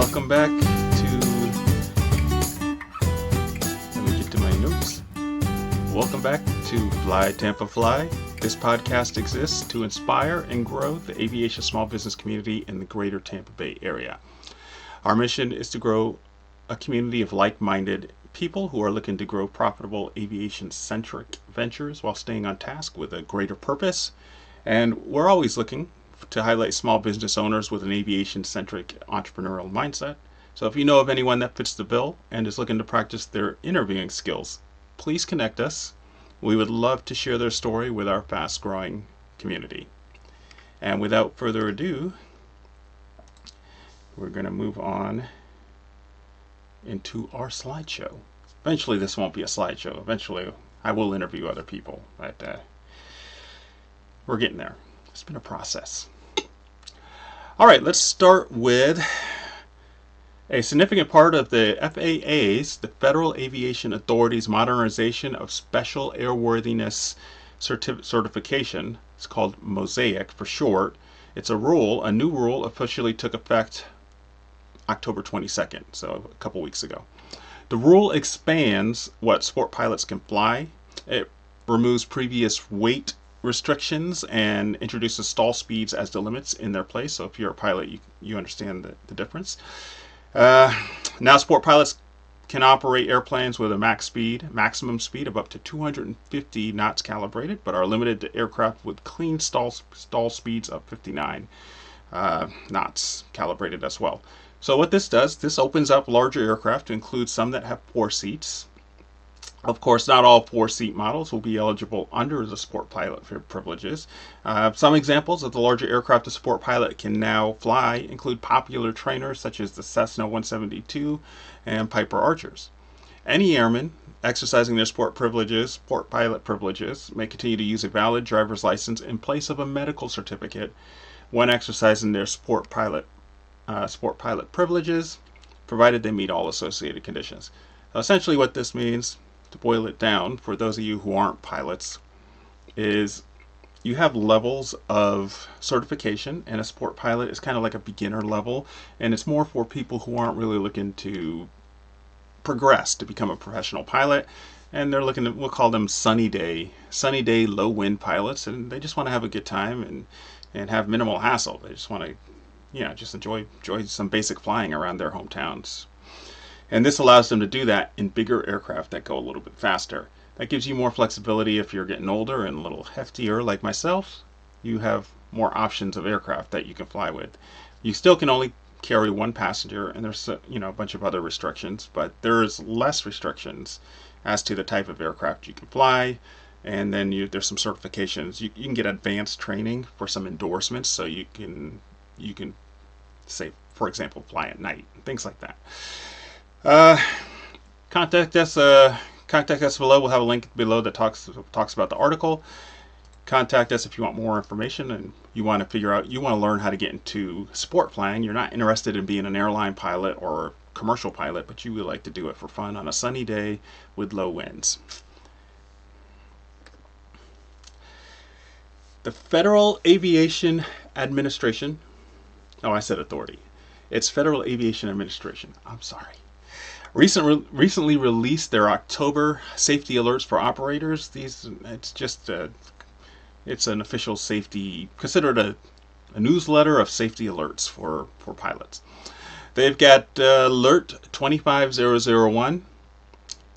Welcome back let me get to my notes. Welcome back to Fly Tampa Fly. This podcast exists to inspire and grow the aviation small business community in the Greater Tampa Bay area. Our mission is to grow a community of like-minded people who are looking to grow profitable aviation-centric ventures while staying on task with a greater purpose. And we're always looking to highlight small business owners with an aviation-centric entrepreneurial mindset. So if you know of anyone that fits the bill and is looking to practice their interviewing skills, please connect us. We would love to share their story with our fast-growing community. And without further ado, we're going to move on into our slideshow. Eventually this won't be a slideshow. Eventually I will interview other people, but we're getting there. It's been a process. All right, let's start with a significant part of the FAA's, the Federal Aviation Authority's modernization of special airworthiness certification. It's called MOSAIC for short. It's a new rule officially took effect October 22nd, so a couple weeks ago. The rule expands what sport pilots can fly. It removes previous weight restrictions and introduces stall speeds as the limits in their place. So if you're a pilot, you understand the difference. Now sport pilots can operate airplanes with a maximum speed of up to 250 knots calibrated, but are limited to aircraft with clean stall speeds of 59 knots calibrated as well. So what this does, this opens up larger aircraft to include some that have 4 seats. Of course, not all 4-seat models will be eligible under the sport pilot privileges. Some examples of the larger aircraft a sport pilot can now fly include popular trainers such as the Cessna 172 and Piper Archers. Any airman exercising their sport pilot privileges, may continue to use a valid driver's license in place of a medical certificate when exercising their sport pilot privileges, provided they meet all associated conditions. Essentially what this means, to boil it down for those of you who aren't pilots, is you have levels of certification, and a sport pilot is kind of like a beginner level, and it's more for people who aren't really looking to progress to become a professional pilot, and they're looking to, we'll call them sunny day low wind pilots, and they just want to have a good time and have minimal hassle. They just want to just enjoy some basic flying around their hometowns. And this allows them to do that in bigger aircraft that go a little bit faster. That gives you more flexibility if you're getting older and a little heftier like myself. You have more options of aircraft that you can fly with. You still can only carry 1 passenger, and there's a bunch of other restrictions, but there's less restrictions as to the type of aircraft you can fly. And then there's some certifications. You can get advanced training for some endorsements, so you can say, for example, fly at night, things like that. Contact us below. We'll have a link below that talks about the article. Contact us if you want more information and you want to learn how to get into sport flying. You're not interested in being an airline pilot or commercial pilot, but you would like to do it for fun on a sunny day with low winds. The Federal Aviation Administration. Oh, I said authority. It's Federal Aviation Administration. I'm sorry. Recently released their October safety alerts for operators. It's an official safety, considered a newsletter of safety alerts for pilots. They've got alert 25001,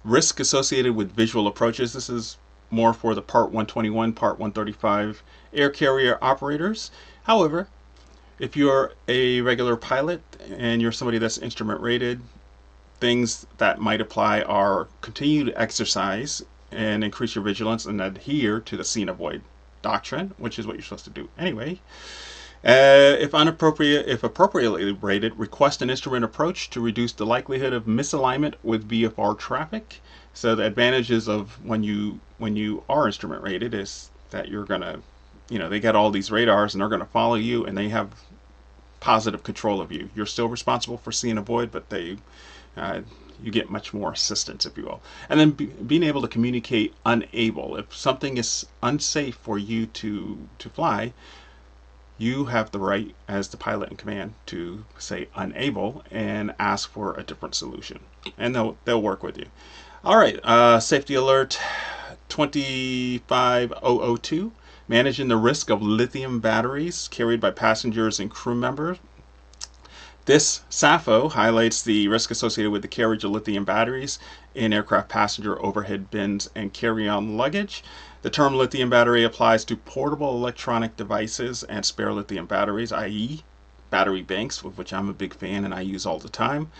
risk associated with visual approaches. This is more for the Part 121, Part 135 air carrier operators. However, if you're a regular pilot and you're somebody that's instrument rated, things that might apply are continue to exercise and increase your vigilance and adhere to the see and avoid doctrine, which is what you're supposed to do anyway. If appropriately rated, request an instrument approach to reduce the likelihood of misalignment with VFR traffic. So the advantages of when you are instrument rated is that you're gonna, they got all these radars and they're gonna follow you, and they have positive control of you. You're still responsible for see and avoid, but you get much more assistance, if you will. And then being able to communicate unable. If something is unsafe for you to fly, you have the right as the pilot in command to say unable and ask for a different solution, and they'll work with you. All right, safety alert 25002, managing the risk of lithium batteries carried by passengers and crew members. This SAFO highlights the risk associated with the carriage of lithium batteries in aircraft passenger overhead bins and carry-on luggage. The term lithium battery applies to portable electronic devices and spare lithium batteries, i.e. battery banks, of which I'm a big fan and I use all the time.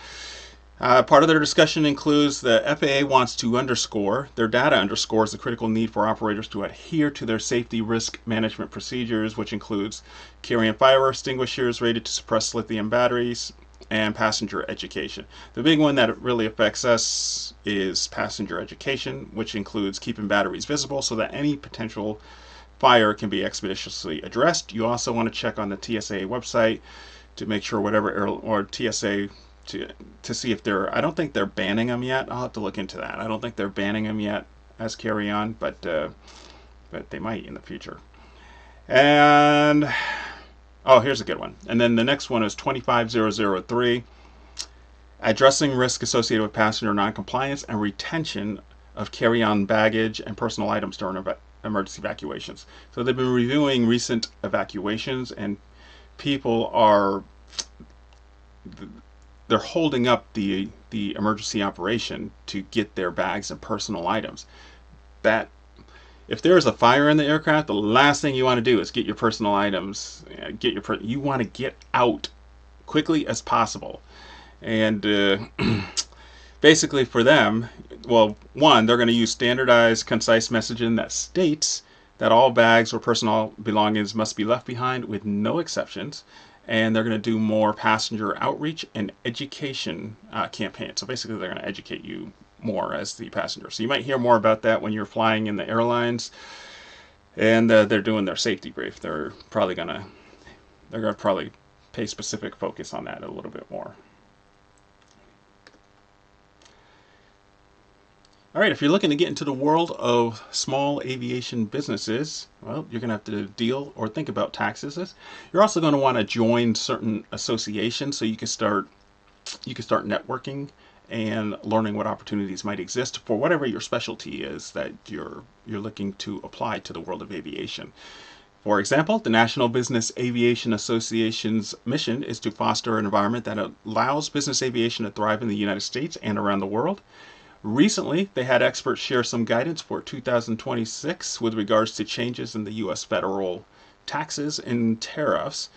Part of their discussion includes the FAA wants to underscore, their data underscores the critical need for operators to adhere to their safety risk management procedures, which includes carrying fire extinguishers rated to suppress lithium batteries and passenger education. The big one that really affects us is passenger education, which includes keeping batteries visible so that any potential fire can be expeditiously addressed. You also want to check on the TSA website to make sure or TSA to see if I don't think they're banning them yet. I'll have to look into that. I don't think they're banning them yet as carry-on, but they might in the future. And here's a good one. And then the next one is 25003, addressing risk associated with passenger noncompliance and retention of carry-on baggage and personal items during emergency evacuations. So they've been reviewing recent evacuations, and people they're holding up the emergency operation to get their bags and personal items. That if there's a fire in the aircraft, the last thing you want to do is get your personal items. You want to get out quickly as possible. And basically for them, well, one, they're going to use standardized, concise messaging that states that all bags or personal belongings must be left behind with no exceptions. And they're going to do more passenger outreach and education campaigns. So basically, they're going to educate you more as the passenger. So you might hear more about that when you're flying in the airlines, and they're doing their safety brief. They're probably going to pay specific focus on that a little bit more. All right, if you're looking to get into the world of small aviation businesses, well, you're going to have to deal or think about taxes. You're also going to want to join certain associations so you can start networking and learning what opportunities might exist for whatever your specialty is that you're looking to apply to the world of aviation. For example, the National Business Aviation Association's mission is to foster an environment that allows business aviation to thrive in the United States and around the world. Recently, they had experts share some guidance for 2026 with regards to changes in the U.S. federal taxes and tariffs.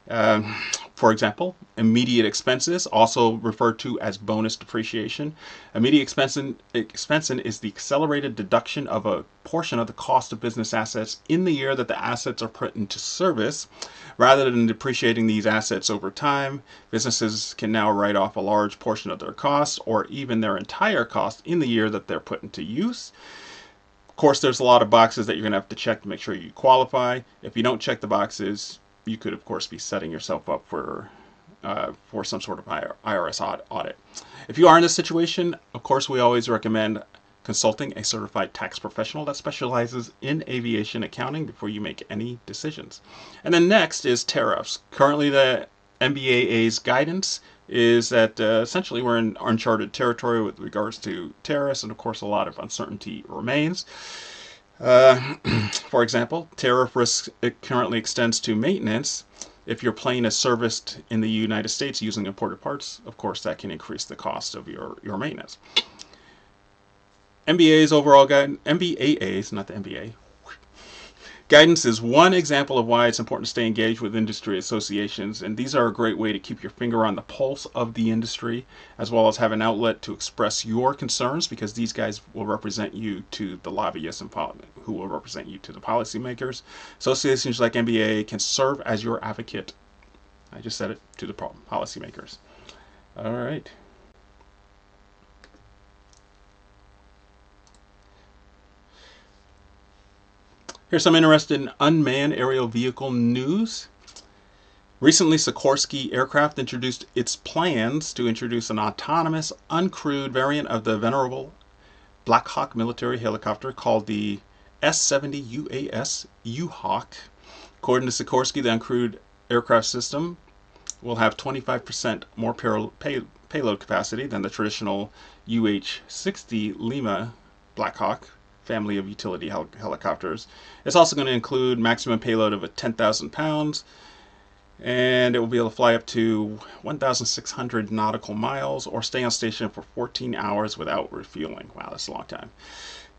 For example, immediate expenses, also referred to as bonus depreciation. Immediate expensing is the accelerated deduction of a portion of the cost of business assets in the year that the assets are put into service. Rather than depreciating these assets over time, businesses can now write off a large portion of their costs or even their entire cost in the year that they're put into use. Of course, there's a lot of boxes that you're going to have to check to make sure you qualify. If you don't check the boxes, you could, of course, be setting yourself up for some sort of IRS audit. If you are in this situation, of course, we always recommend consulting a certified tax professional that specializes in aviation accounting before you make any decisions. And then next is tariffs. Currently, the NBAA's guidance is that essentially we're in uncharted territory with regards to tariffs, and of course, a lot of uncertainty remains. For example, tariff risk currently extends to maintenance. If your plane is serviced in the United States using imported parts, of course, that can increase the cost of your maintenance. NBAA's overall guidance, NBAA's, not the NBA, guidance is one example of why it's important to stay engaged with industry associations, and these are a great way to keep your finger on the pulse of the industry, as well as have an outlet to express your concerns, because these guys will represent you to the lobbyists and who will represent you to the policymakers. Associations like NBAA can serve as your advocate, I just said it, to the policymakers. All right. Here's some interesting unmanned aerial vehicle news. Recently, Sikorsky Aircraft introduced its plans to introduce an autonomous, uncrewed variant of the venerable Black Hawk military helicopter called the S-70 UAS U-Hawk. According to Sikorsky, the uncrewed aircraft system will have 25% more payload capacity than the traditional UH-60 Lima Black Hawk family of utility helicopters. It's also going to include maximum payload of 10,000 pounds, and it will be able to fly up to 1,600 nautical miles or stay on station for 14 hours without refueling. Wow, that's a long time.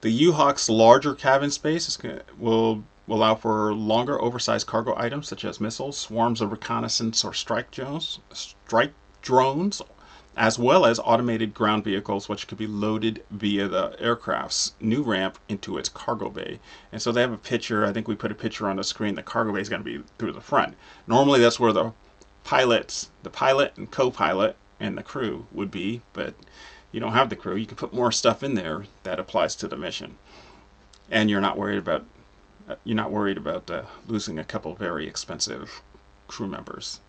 The U-Hawk's larger cabin space will allow for longer oversized cargo items such as missiles, swarms of reconnaissance or strike drones, as well as automated ground vehicles which could be loaded via the aircraft's new ramp into its cargo bay. And so they have a picture, I think we put a picture on the screen, the cargo bay is going to be through the front. Normally that's where the pilot and co-pilot and the crew would be, but you don't have the crew. You can put more stuff in there that applies to the mission. And you're not worried about losing a couple very expensive crew members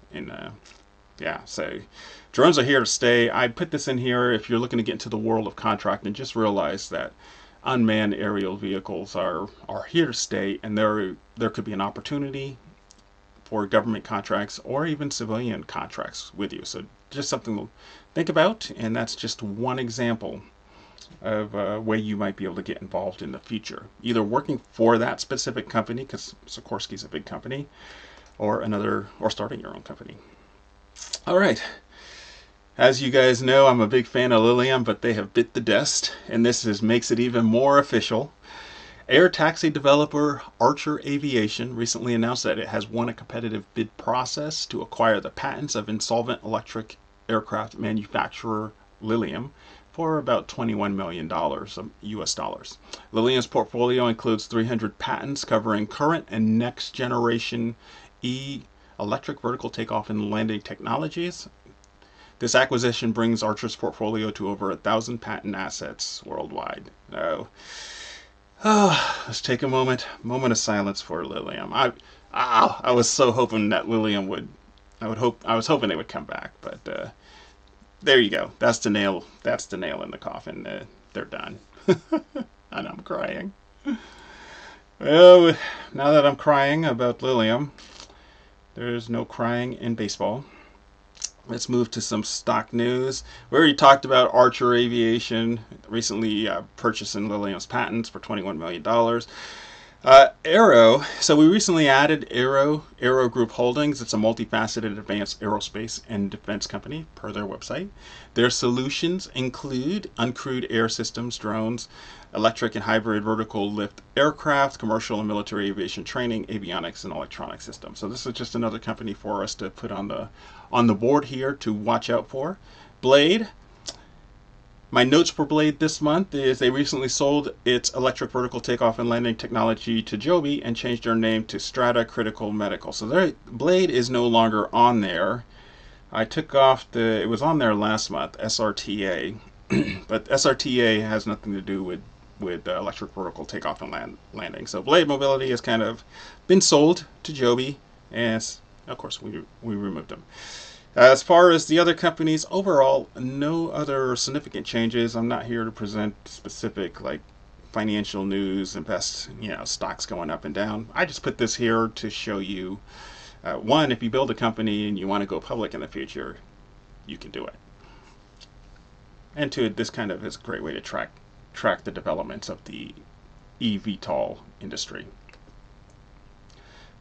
so drones are here to stay. I put this in here if you're looking to get into the world of contracting. Just realize that unmanned aerial vehicles are here to stay, and there could be an opportunity for government contracts or even civilian contracts with you. So just something to think about, and that's just one example of a way you might be able to get involved in the future, either working for that specific company, because Sikorsky's a big company, or starting your own company. All right, as you guys know, I'm a big fan of Lilium, but they have bit the dust, and this makes it even more official. Air taxi developer Archer Aviation recently announced that it has won a competitive bid process to acquire the patents of insolvent electric aircraft manufacturer Lilium for about $21 million US dollars. Lilium's portfolio includes 300 patents covering current and next generation electric vertical takeoff and landing technologies. This acquisition brings Archer's portfolio to over 1,000 patent assets worldwide. Let's take a moment of silence for Lilium. I was so hoping that Lilium I was hoping they would come back, but there you go. That's the nail in the coffin. They're done. And I'm crying. Well, now that I'm crying about Lilium, there's no crying in baseball. Let's move to some stock news. We already talked about Archer Aviation recently purchasing Lilium's patents for $21 million. Aero. So we recently added Aero Group Holdings. It's a multifaceted advanced aerospace and defense company per their website. Their solutions include uncrewed air systems, drones, electric and hybrid vertical lift aircraft, commercial and military aviation training, avionics, and electronic systems. So this is just another company for us to put on the board here to watch out for. Blade. My notes for Blade this month is they recently sold its electric vertical takeoff and landing technology to Joby and changed their name to Strata Critical Medical. So Blade is no longer on there. I took off it was on there last month, SRTA, but SRTA has nothing to do with electric vertical takeoff and landing. So Blade Mobility has kind of been sold to Joby, and of course we removed them. As far as the other companies, overall, no other significant changes. I'm not here to present specific financial news, stocks going up and down. I just put this here to show you, one, if you build a company and you want to go public in the future, you can do it. And two, this kind of is a great way to track the developments of the eVTOL industry.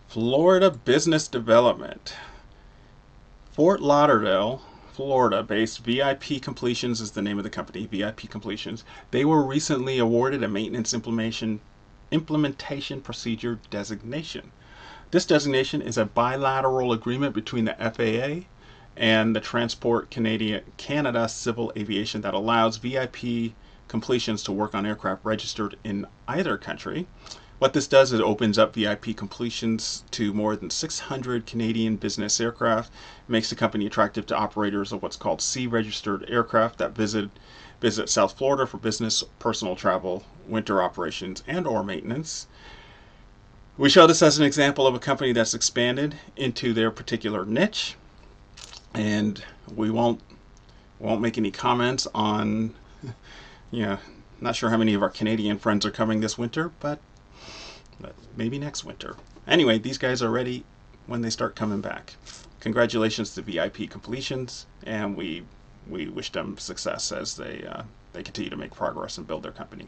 Florida business development. Fort Lauderdale, Florida-based VIP Completions is the name of the company, VIP Completions. They were recently awarded a maintenance implementation procedure designation. This designation is a bilateral agreement between the FAA and the Transport Canada Civil Aviation that allows VIP Completions to work on aircraft registered in either country. What this does is it opens up VIP Completions to more than 600 Canadian business aircraft. It makes the company attractive to operators of what's called C-registered aircraft that visit South Florida for business, personal travel, winter operations, and or maintenance. We show this as an example of a company that's expanded into their particular niche, and we won't make any comments on, not sure how many of our Canadian friends are coming this winter, but maybe next winter. Anyway, these guys are ready when they start coming back. Congratulations to VIP completions, and we wish them success as they continue to make progress and build their company.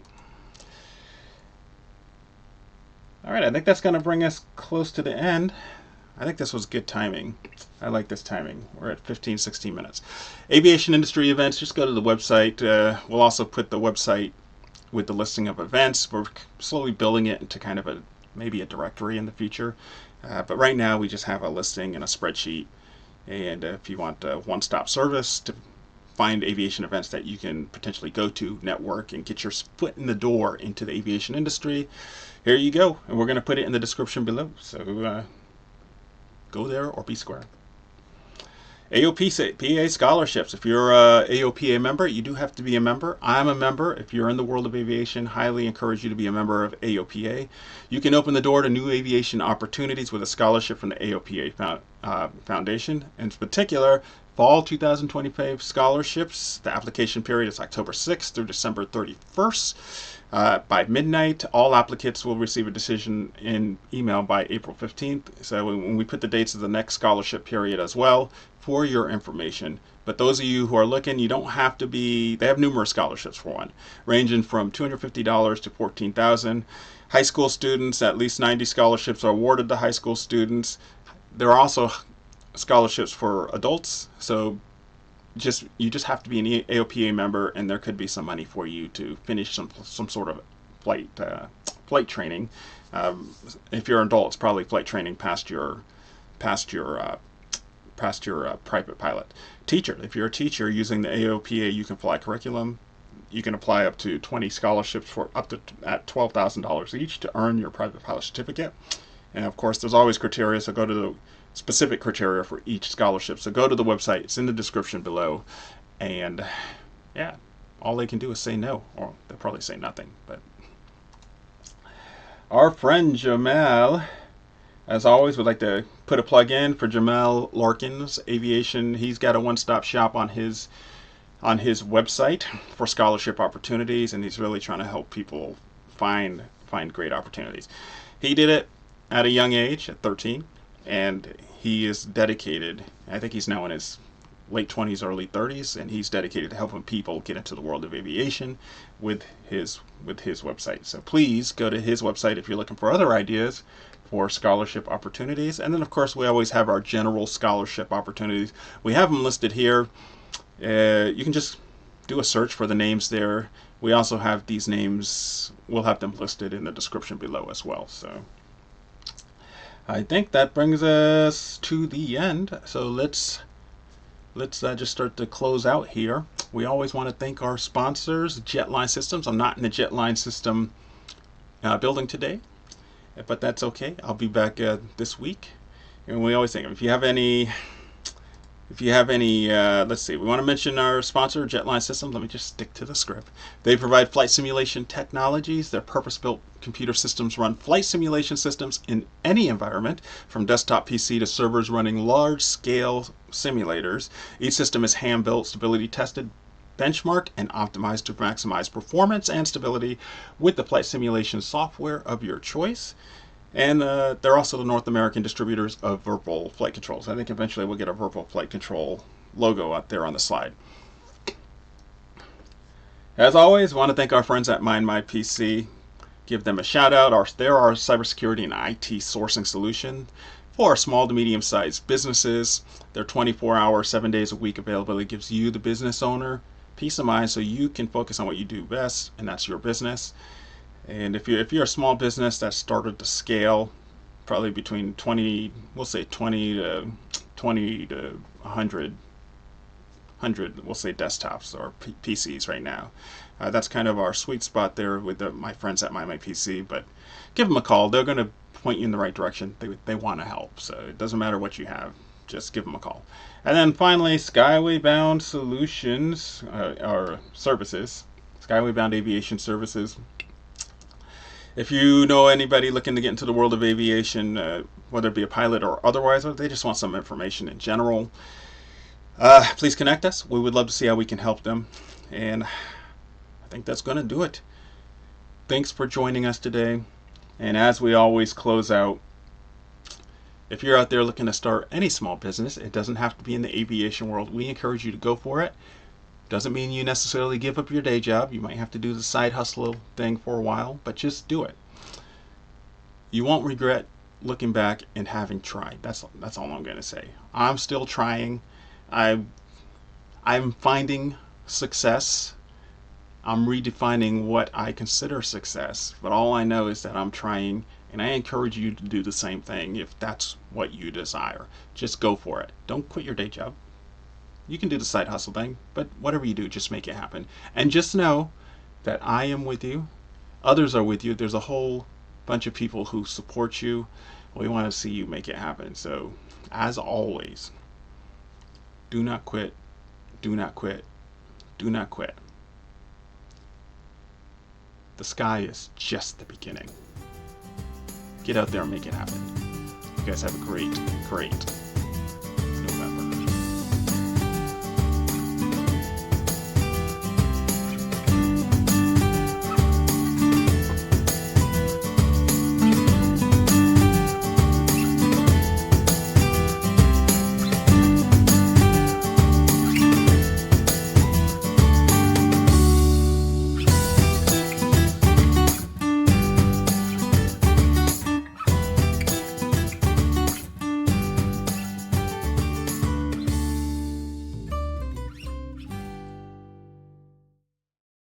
All right, I think that's going to bring us close to the end. I think this was good timing. I like this timing. We're at 15-16 minutes. Aviation industry events, just go to the website. We'll also put the website with the listing of events. We're slowly building it into kind of maybe a directory in the future. But right now we just have a listing and a spreadsheet. And if you want a one-stop service to find aviation events that you can potentially go to, network, and get your foot in the door into the aviation industry, here you go. And we're going to put it in the description below. So go there or be square. AOPA scholarships. If you're a AOPA member, you do have to be a member. I'm a member. If you're in the world of aviation, highly encourage you to be a member of AOPA. You can open the door to new aviation opportunities with a scholarship from the AOPA Foundation. In particular, Fall 2025 scholarships. The application period is October 6th through December 31st. By midnight, all applicants will receive a decision in email by April 15th. So when we put the dates of the next scholarship period as well for your information. But those of you who are looking, you don't have to be, they have numerous scholarships for one, ranging from $250 to $14,000. High school students, at least 90 scholarships are awarded to high school students. There are also scholarships for adults, so you just have to be an AOPA member, and there could be some money for you to finish some sort of flight training. If you're an adult, it's probably flight training past your private pilot. Teacher, if you're a teacher using the AOPA You Can Fly curriculum, you can apply up to 20 scholarships for up to at $12,000 each to earn your private pilot certificate. And of course, there's always criteria, so go to the specific criteria for each scholarship. So go to the website, it's in the description below, and yeah, all they can do is say no, or they'll probably say nothing. But our friend Jamail, as always, would like to put a plug in for Jamail Larkins Aviation. He's got a one-stop shop on his website for scholarship opportunities, and he's really trying to help people find great opportunities. He did it at a young age, at 13, and he is dedicated. I think he's now in his late 20s, early 30s, and he's dedicated to helping people get into the world of aviation with his website. So please go to his website if you're looking for other ideas for scholarship opportunities. And then, of course, we always have our general scholarship opportunities. We have them listed here. You can just do a search for the names there. We also have these names. We'll have them listed in the description below as well. So I think that brings us to the end. So let's just start to close out here. We always want to thank our sponsors, Jetline Systems. I'm not in the Jetline System building today, but that's okay. I'll be back this week. And we always think, if you have any, let's see, we want to mention our sponsor, Jetline Systems. Let me just stick to the script. They provide flight simulation technologies. Their purpose-built computer systems run flight simulation systems in any environment, from desktop PC to servers running large-scale simulators. Each system is hand-built, stability-tested, benchmarked, and optimized to maximize performance and stability with the flight simulation software of your choice. And they're also the North American distributors of Virtual Flight Controls. I think eventually we'll get a Virtual Flight Control logo out there on the slide. As always, I want to thank our friends at Mind My PC. Give them a shout out. They're our cybersecurity and IT sourcing solution for small to medium-sized businesses. Their 24-hour, 7 days a week availability gives you, the business owner, peace of mind so you can focus on what you do best, and that's your business. And if you're a small business that started to scale, probably between 20 to 100, we'll say desktops or PCs right now. That's kind of our sweet spot there with my friends at My PC. But give them a call. They're going to point you in the right direction. They want to help. So it doesn't matter what you have. Just give them a call. And then finally, Skyway Bound Solutions, or services. Skyway Bound Aviation Services. If you know anybody looking to get into the world of aviation, whether it be a pilot or otherwise, or they just want some information in general, please connect us. We would love to see how we can help them. And I think that's going to do it. Thanks for joining us today. And as we always close out, If you're out there looking to start any small business, it doesn't have to be in the aviation world. We encourage you to go for it. Doesn't mean you necessarily give up your day job. You might have to do the side hustle thing for a while, but just do it. You won't regret looking back and having tried. That's all I'm going to say. I'm still trying. I'm finding success. I'm redefining what I consider success, but all I know is that I'm trying, and I encourage you to do the same thing if that's what you desire. Just go for it. Don't quit your day job. You can do the side hustle thing, but whatever you do, just make it happen. And just know that I am with you. Others are with you. There's a whole bunch of people who support you. We want to see you make it happen. So, as always, do not quit. Do not quit. Do not quit. The sky is just the beginning. Get out there and make it happen. You guys have a great, great